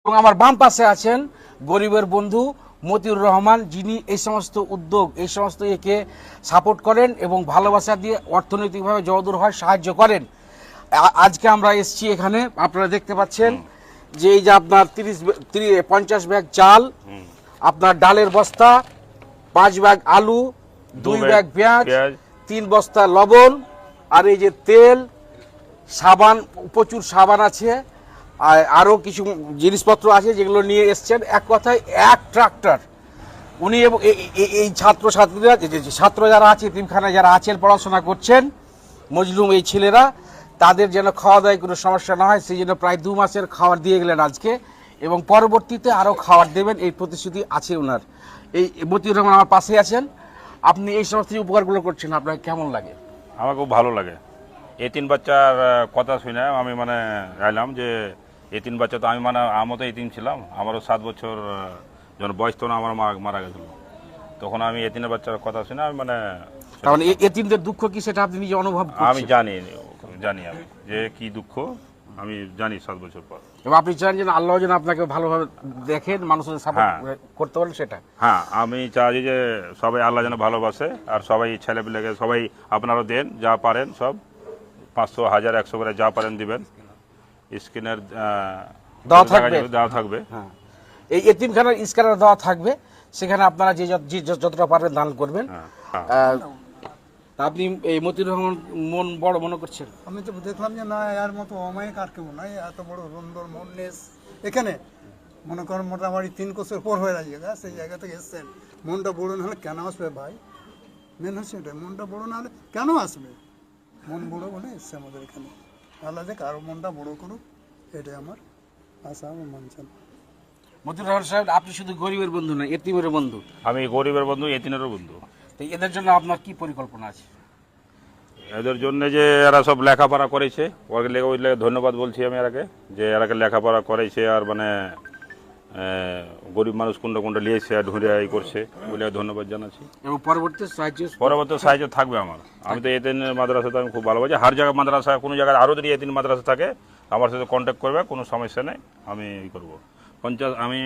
এবং আমার বাম পাশে আছেন গরিবের বন্ধু মতিউর রহমান, যিনি এই সমস্ত উদ্যোগ এই সমস্ত একে সাপোর্ট করেন এবং ভালোবাসা দিয়ে অর্থনৈতিকভাবে যতদূর হয় সাহায্য করেন। আজকে আমরা এসেছি এখানে, আপনারা দেখতে পাচ্ছেন যে এই যে আপনার 50 ব্যাগ চাল, আপনার ডালের বস্তা, 5 ব্যাগ আলু, 2 ব্যাগ পেঁয়াজ, 3 বস্তা লবণ, আর এই যে তেল, সাবান, প্রচুর সাবান আছে, আরও কিছু জিনিসপত্র আছে যেগুলো নিয়ে এসছেন। এক কথায় এক ট্রাক্টর উনি এবং এই ছাত্রছাত্রীরা, ছাত্র যারা আছে এতিমখানায় যারা আছেন পড়াশোনা করছেন, মজলুম এই ছেলেরা, তাদের যেন খাওয়া দাওয়ায় কোনো সমস্যা না হয় সেই জন্য প্রায় 2 মাসের খাবার দিয়ে গেলেন আজকে, এবং পরবর্তীতে আরও খাবার দেবেন এই প্রতিশ্রুতি আছে ওনার। এই মতিউর রহমান আমার পাশে আছেন। আপনি এই সমস্ত উপকারগুলো করছেন, আপনার কেমন লাগে? আমার খুব ভালো লাগে। এই 3 বাচ্চার কথা শুনে আমি এলাম যে এই 3 বাচ্চা তো আমি তো এতিম ছিলাম। আমারও 7 বছর যখন বয়স তখন আমার মারা গেছিল। তখন আমি এই 3 বাচ্চার কথা শুনে আমি কারণ এতিমদের দুঃখ কি সেটা আপনি নিজে অনুভব করছেন? আমি জানি আমি যে কি দুঃখ আমি জানি 7 বছর পর। এবং আপনি চান যে আল্লাহ যেন আপনাকে ভালোভাবে দেখেন, মানুষের সাপোর্ট করতে পারেন সেটা। হ্যাঁ, আমি চাই যে সবাই আল্লাহ যেন ভালোবাসে, আর সবাই ছেলেপিলেকে সবাই আপনারাও দেন যা পারেন, সব 500, 1000, 100 করে যা পারেন দিবেন। স্ক্রিনের দেওয়া থাকবে। হ্যাঁ, এই এতিমখানার স্ক্রিনের দেওয়া থাকবে, সেখানে আপনারা যে যতটা পারবেন দান করবেন। আপনি এই মতিউর রহমান মন বড় মনে করছেন? আমি তো দেখলাম যে না, এর মতো অমায়িক আর কেউ নাই, এত বড় সুন্দর মন নেস এখানে। মনে করেন মোটামুটি 3 বছর পর হয়ে জায়গা, সেই জায়গা থেকে এসছেন। মনটা বড় না হলে কেন আসবে ভাই? মেন হচ্ছে এটা, মনটা বড় না হলে কেন আসবে? মন বড় বলে এসছে আমাদের এখানে। আল্লাহ যে কারো মনটা বড় করুক, এটাই আমার আশা, আমার মানছেন। মতিউর রহমান সাহেব, আপনি শুধু গরিবের বন্ধু না, এতিমের বন্ধু। আমি গরিবের বন্ধু, এতিমেরও বন্ধু। তো এদের জন্য আপনার কি পরিকল্পনা আছে? এদের জন্য যে এরা সব লেখাপড়া করেছে, ওই লেগে ধন্যবাদ বলছি আমি এরাকে, যে এরাকে লেখাপড়া করেছে, আর গরিব মানুষ কোনটা লিয়েছে আর ঢুঁড়ে করছে, বলে ধন্যবাদ জানাচ্ছি। এবং পরবর্তী সাহায্য থাকবে আমার। আমি তো এতিম মাদ্রাসাতে আমি খুব ভালোবাসি। হার জায়গায় মাদ্রাসা, কোনো জায়গায় আরও যদি এতিম মাদ্রাসা থাকে আমার সাথে কন্ট্যাক্ট করবে, কোনো সমস্যা নেই, আমি করবো। 50 আমি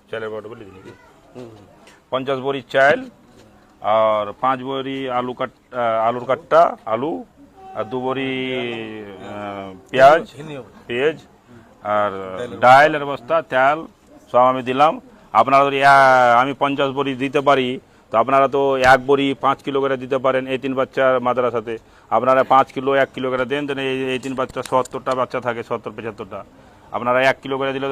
চালের বড় বলি 50 বড়ি চাল, আর 5 বড়ি আলুর কাট্টা, আলু, আর 2 বড়ি পেঁয়াজ, আর ডালের বস্তা, তেল, সব আমি দিলাম। আপনারা যদি আমি 50 বড়ি দিতে পারি, তো আপনারা তো 1 বড়ি 5 কিলো করে দিতে পারেন। এই 3 বাচ্চার মাদ্রাসাতে আপনারা 5 কিলো 1 কিলো করে দেন, এই 3 বাচ্চা 70টা বাচ্চা থাকে, 70-75টা, আপনারা 1 কিলো করে দিলে